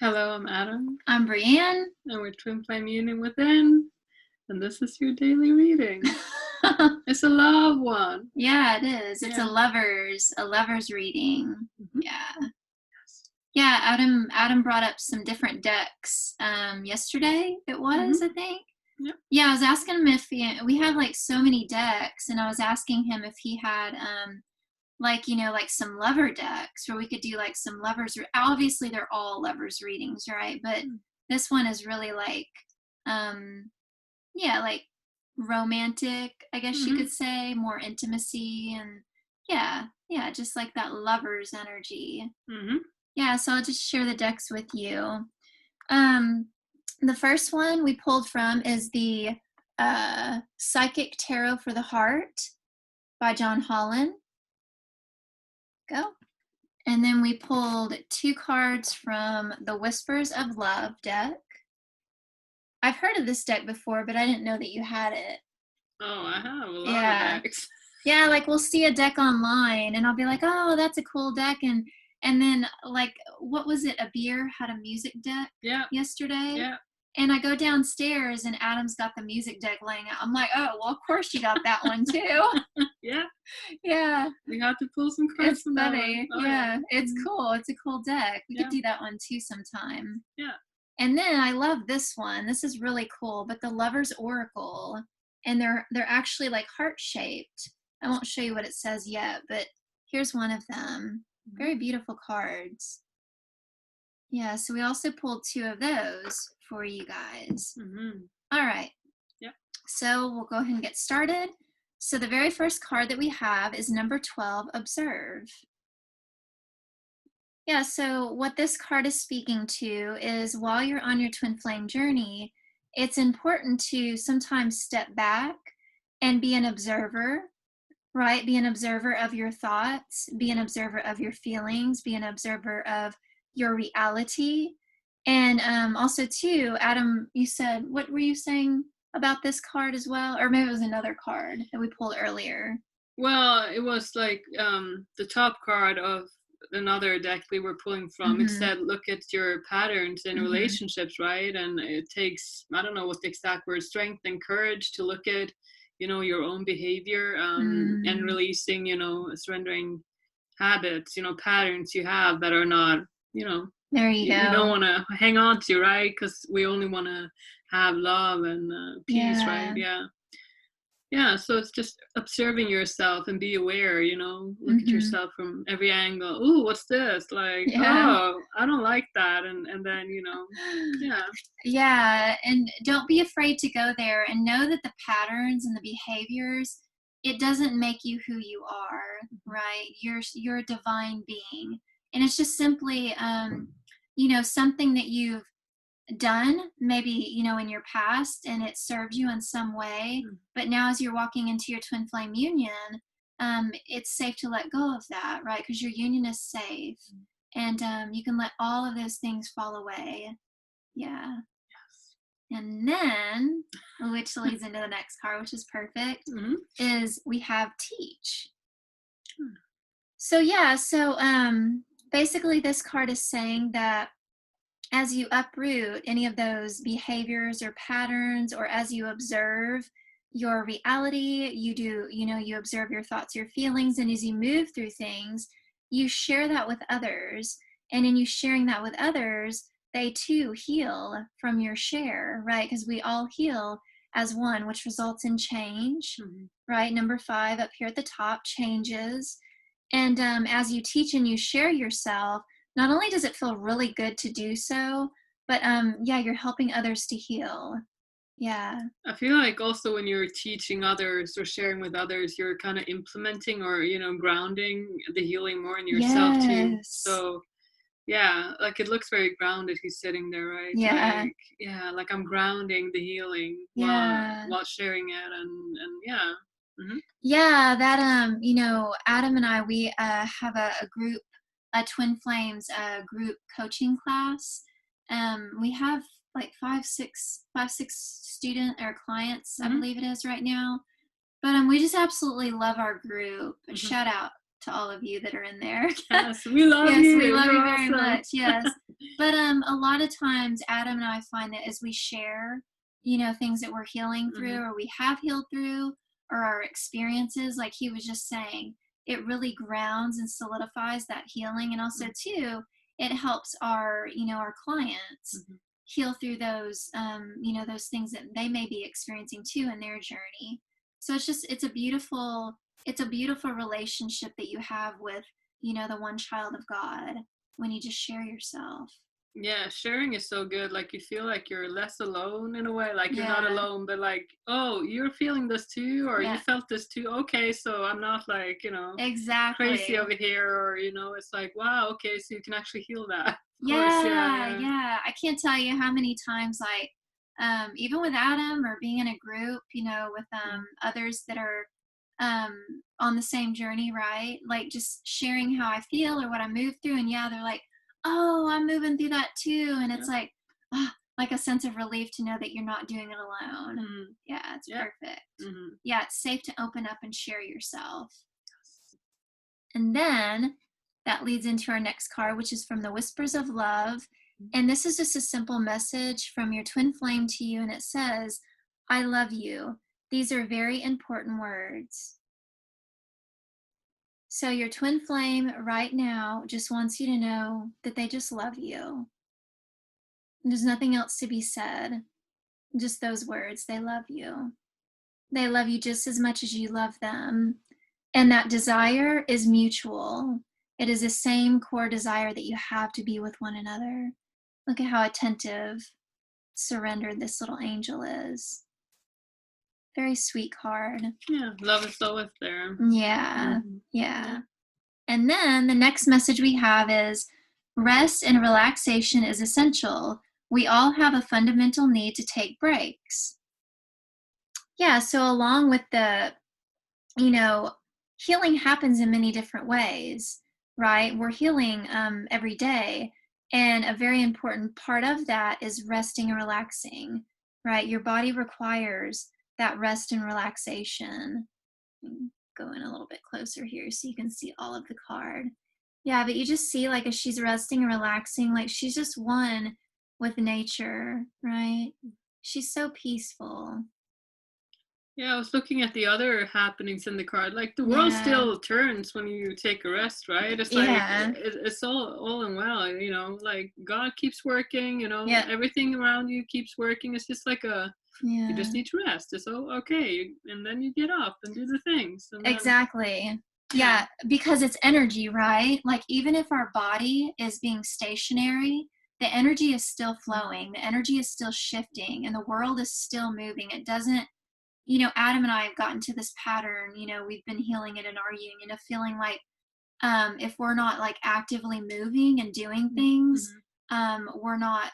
Hello, I'm Adam, I'm Brienne. and we're Twin Flame Union Within, and this is your daily reading. It's a love one. Yeah, it is. It's Yeah. a lover's reading. Mhm. Yeah. Yeah, Adam brought up some different decks yesterday it was, I think. Yep. Yeah, I was asking him if we have like so many decks, and I was asking him if he had like like some lover decks where we could do like some obviously they're all lovers readings, right? But this one is really like yeah, like romantic, I guess you could say, more intimacy and yeah, just like that lover's energy. Yeah, so I'll just share the decks with you. Um the first one we pulled from is the Psychic Tarot for the Heart by John Holland. Go. And then we pulled 2 cards from the Whispers of Love deck. I've heard of this deck before, but I didn't know that you had it. Oh, I have a lot Yeah. of decks. Yeah, like we'll see a deck online and I'll be like, "Oh, that's a cool deck." And then like what was it? Abir had a music deck yesterday. Yeah. And I go downstairs and Adam's got the music deck laying out. I'm like, "Oh, well, of course you got that one too." Yeah. Yeah. We have to pull some cards It's from that funny. one. Oh, yeah. It's cool. It's a cool deck. We could Yeah. do that one too sometime. Yeah. And then I love this one. This is really cool, but the Lover's Oracle. And they're actually like heart-shaped. I won't show you what it says yet, but here's one of them. Very beautiful cards. Yeah, so we also pulled 2 of those for you guys. All right. Yeah. So we'll go ahead and get started. So the very first card that we have is number 12, Observe. Yeah, so what this card is speaking to is while you're on your twin flame journey, it's important to sometimes step back and be an observer, right? Be an observer of your thoughts, be an observer of your feelings, be an observer of your reality. And also, too, Adam, you said, what were you saying about this card as well? Or maybe it was another card that we pulled earlier. Well, it was like the top card of another deck we were pulling from. It said, look at your patterns in relationships, right? And it takes, I don't know what the exact word, strength and courage to look at, your own behavior and releasing, surrendering habits, patterns you have that are not, there you go. You don't want to hang on to, right? Because we only want to have love and peace, right? Yeah, so it's just observing yourself and be aware, look at yourself from every angle. Ooh, what's this? Like, oh, I don't like that. And then, yeah. Yeah, and don't be afraid to go there and know that the patterns and the behaviors, it doesn't make you who you are, right? You're a divine being. And it's just simply something that you've done maybe in your past and it served you in some way, but now as you're walking into your twin flame union, it's safe to let go of that, right? Because your union is safe, and you can let all of those things fall away. Yeah. And then, which leads into the next card, which is perfect, is we have Teach. So yeah, so basically this card is saying that as you uproot any of those behaviors or patterns, or as you observe your reality, you observe your thoughts, your feelings, and as you move through things, you share that with others. And in you sharing that with others, they too heal from your share, right? Because we all heal as one, which results in change, right? Number 5 up here at the top, changes. And as you teach and you share yourself, not only does it feel really good to do so, but you're helping others to heal. Yeah. I feel like also when you're teaching others or sharing with others, you're kind of implementing or, grounding the healing more in yourself too. So yeah, like it looks very grounded. He's sitting there, right? Yeah. Like I'm grounding the healing while sharing it, and yeah. Yeah, that Adam and I, we have a group, a Twin Flames group coaching class. We have like five, six student or clients, I believe it is right now. But we just absolutely love our group. Shout out to all of you that are in there. Yes, we love you. Yes, we love you very awesome. much. Yes. But a lot of times Adam and I find that as we share, things that we're healing through Mhm. or we have healed through or our experiences, like he was just saying, it really grounds and solidifies that healing. And also Mhm. too, it helps our clients Mhm. heal through those things that they may be experiencing too in their journey. So it's a beautiful relationship that you have with, the one child of God when you just share yourself. Yeah, sharing is so good. Like you feel like you're less alone in a way. Like you're not Yeah, alone, but like, oh, you're feeling this too, or you yeah, felt this too. Okay, so I'm not like, crazy exactly. over here, or it's like, wow, okay, so you can actually heal that. Of course, yeah, Yeah, yeah. yeah. I can't tell you how many times, like, even with Adam or being in a group, with Mhm. others that are um, on the same journey, right? Like, just sharing how I feel or what I move through. And yeah, they're like, oh, I'm moving through that too. And Yeah. it's like a sense of relief to know that you're not doing it alone. Mhm. Yeah, it's Yeah. perfect. Mhm. Yeah, it's safe to open up and share yourself. And then that leads into our next card, which is from the Whispers of Love. And this is just a simple message from your twin flame to you. And it says, I love you. These are very important words. So your twin flame right now just wants you to know that they just love you. There's nothing else to be said. Just those words. They love you. They love you just as much as you love them. And that desire is mutual. It is the same core desire that you have to be with one another. Look at how attentive, surrendered this little angel is. Very sweet card. Yeah. Love is always there. Yeah, Mhm. Yeah. yeah. And then the next message we have is rest and relaxation is essential. We all have a fundamental need to take breaks. Yeah, so along with you know, healing happens in many different ways, right? We're healing every day. And a very important part of that is resting and relaxing, right? Your body requires that rest and relaxation. Go in a little bit closer here so you can see all of the card. Yeah, but you just see, like, as she's resting and relaxing, like, she's just one with nature, right? She's so peaceful. Yeah, I was looking at the other happenings in the card. Like the world Yeah. still turns when you take a rest, right? It's like Yeah. it's all in well, like God keeps working, Yeah. everything around you keeps working. It's just like you just Yeah. need to rest. It's all okay, and then you get up and do the things, and then Exactly. yeah. Yeah, because it's energy, right? Like, even if our body is being stationary, the energy is still flowing, the energy is still shifting, and the world is still moving. It doesn't, Adam and I have gotten to this pattern, we've been healing it in our union of feeling like if we're not like actively moving and doing things, Mm-hmm. we're not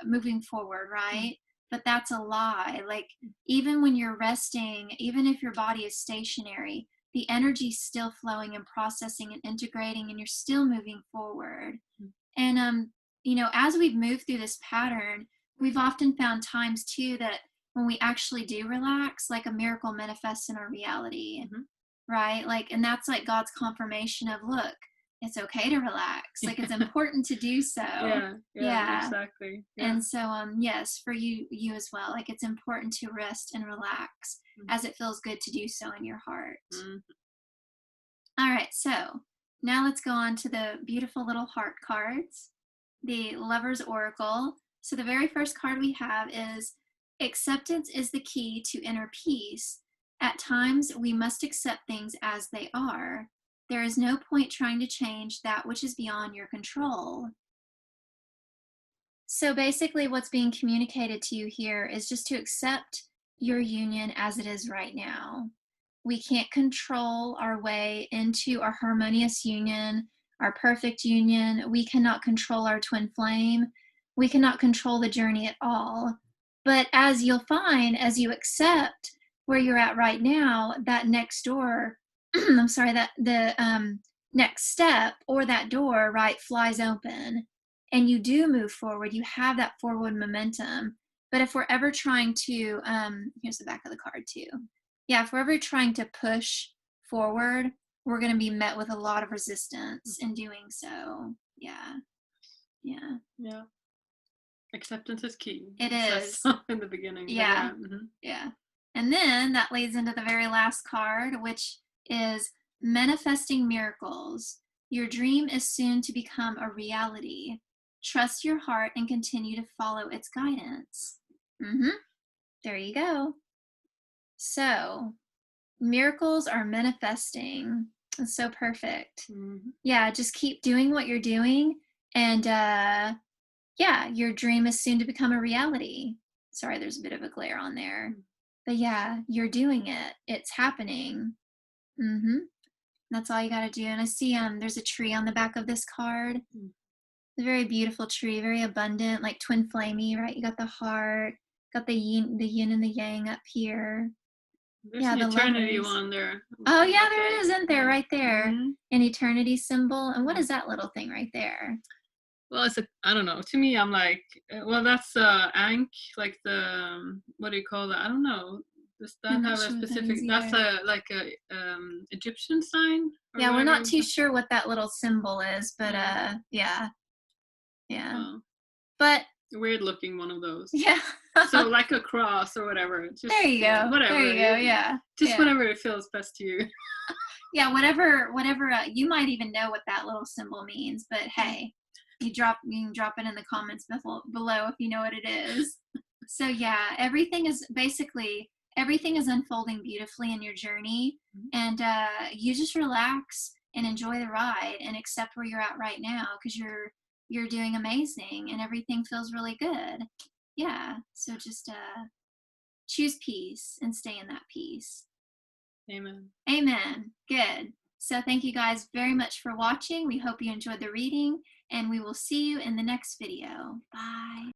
moving forward, Mm-hmm. right? But that's a lie. Like, even when you're resting, even if your body is stationary, the energy's still flowing and processing and integrating, and you're still moving forward. And as we've moved through this pattern, we've often found times too that when we actually do relax, like, a miracle manifests in our reality, Mm-hmm. right? Like, and that's like God's confirmation of, look, it's okay to relax. Like, it's important to do so. Yeah, yeah, Yeah. exactly. Yeah. And so, yes, for you as well. Like, it's important to rest and relax as it feels good to do so in your heart. Mm-hmm. All right. So now let's go on to the beautiful little heart cards, the Lover's Oracle. So the very first card we have is acceptance is the key to inner peace. At times, we must accept things as they are. There is no point trying to change that which is beyond your control. So basically, what's being communicated to you here is just to accept your union as it is right now. We can't control our way into our harmonious union, our perfect union. We cannot control our twin flame. We cannot control the journey at all. But as you'll find, as you accept where you're at right now, that next door, I'm sorry, that the next step or that door, right, flies open and you do move forward, you have that forward momentum. But if we're ever trying to, here's the back of the card too. Yeah, if we're ever trying to push forward, we're going to be met with a lot of resistance in doing so. Yeah. Yeah. Yeah. Acceptance is key. It Says is. in the beginning. But Yeah. mhm. Yeah. And then that leads into the very last card, which is manifesting miracles. Your dream is soon to become a reality. Trust your heart and continue to follow its guidance. There you go. So, miracles are manifesting. That's so perfect. Mhm. Yeah, just keep doing what you're doing, and yeah, your dream is soon to become a reality. Sorry, there's a bit of a glare on there. But yeah, you're doing it. It's happening. That's all you got to do. And I see there's a tree on the back of this card. Mm. A very beautiful tree, very abundant, like twin flamey, right? You got the heart, got the yin and the yang up here. There's Yeah, an the eternity lovers. one there. Oh yeah, there it is, isn't there? Right there. Mhm. An eternity symbol. And what is that little thing right there? Well, it's a, I don't know. To me, I'm like, well, that's Ankh, like the, what do you call that? I don't know. Does that I'm not have a sure what that specific, is that's either. a, like a Egyptian sign? Or Yeah, we're whatever not you too call- sure what that little symbol is, but Yeah. yeah. Yeah. Oh, But weird looking one of those. yeah. So like a cross or whatever. Just, There you go. whatever. There you go. Yeah. Just Yeah. whatever it feels best to you. Yeah, whatever you might even know what that little symbol means, but hey, you can drop it in the comments below if you know what it is. So yeah, everything is unfolding beautifully in your journey, and you just relax and enjoy the ride and accept where you're at right now, because you're doing amazing and everything feels really good. Yeah, so just choose peace and stay in that peace. Amen. Amen. Good. So thank you guys very much for watching. We hope you enjoyed the reading, and we will see you in the next video. Bye.